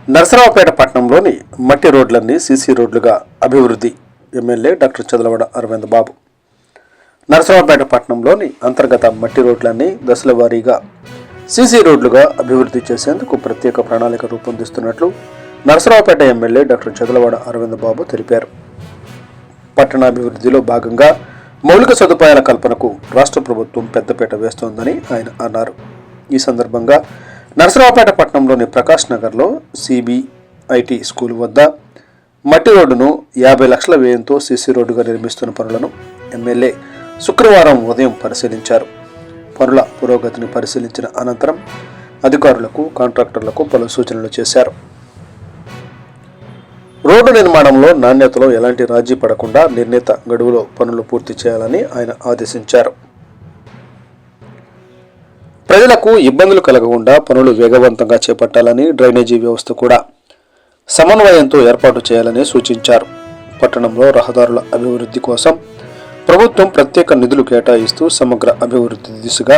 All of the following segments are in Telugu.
నరసరావుపేట పట్టణంలోని మట్టి రోడ్లన్నీ సీసీ రోడ్లుగా అభివృద్ధి. ఎమ్మెల్యే డాక్టర్ చదలవాడ అరవింద్ బాబు. నరసరావుపేట పట్టణంలోని అంతర్గత మట్టి రోడ్లన్నీ దశల వారీగా సీసీ రోడ్లుగా అభివృద్ధి చేసేందుకు ప్రత్యేక ప్రణాళిక రూపొందిస్తున్నట్లు నరసరావుపేట ఎమ్మెల్యే డాక్టర్ చదలవాడ అరవింద్ బాబు తెలిపారు. పట్టణాభివృద్ధిలో భాగంగా మౌలిక సదుపాయాల కల్పనకు రాష్ట్ర ప్రభుత్వం పెద్దపీట వేస్తోందని ఆయన అన్నారు. ఈ సందర్భంగా నరసరావుపేట పట్టణంలోని ప్రకాష్ నగర్లో సిబిఐటి స్కూల్ వద్ద మట్టి రోడ్డును 50 లక్షల వ్యయంతో సీసీ రోడ్డుగా నిర్మిస్తున్న పనులను ఎమ్మెల్యే శుక్రవారం ఉదయం పరిశీలించారు. పనుల పురోగతిని పరిశీలించిన అనంతరం అధికారులకు, కాంట్రాక్టర్లకు పలు సూచనలు చేశారు. రోడ్డు నిర్మాణంలో నాణ్యతలో ఎలాంటి రాజీ పడకుండా నిర్ణీత గడువులో పనులు పూర్తి చేయాలని ఆయన ఆదేశించారు. ప్రజలకు ఇబ్బందులు కలగకుండా పనులు వేగవంతంగా చేపట్టాలని, డ్రైనేజీ వ్యవస్థ కూడా సమన్వయంతో ఏర్పాటు చేయాలని సూచించారు. పట్టణంలో రహదారుల అభివృద్ధి కోసం ప్రభుత్వం ప్రత్యేక నిధులు కేటాయిస్తూ సమగ్ర అభివృద్ధి దిశగా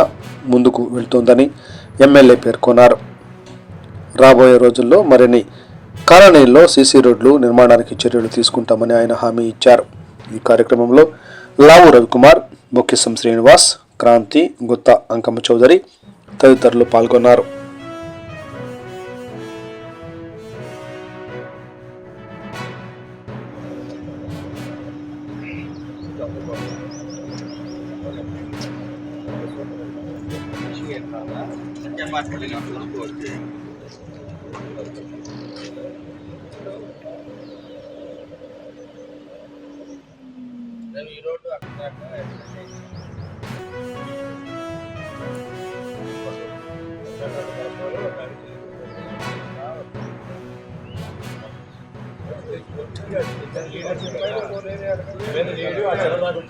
ముందుకు వెళ్తోందని ఎమ్మెల్యే పేర్కొన్నారు. రాబోయే రోజుల్లో మరిన్ని కాలనీల్లో సీసీ రోడ్లు నిర్మాణానికి చర్యలు తీసుకుంటామని ఆయన హామీ ఇచ్చారు. ఈ కార్యక్రమంలో లావు రవికుమార్, బొక్కిసం శ్రీనివాస్, క్రాంతి, గుత్తా అంకమ్మ చౌదరి తదితరులు పాల్గొన్నారు. ఈ రోడ్డు అక్కడ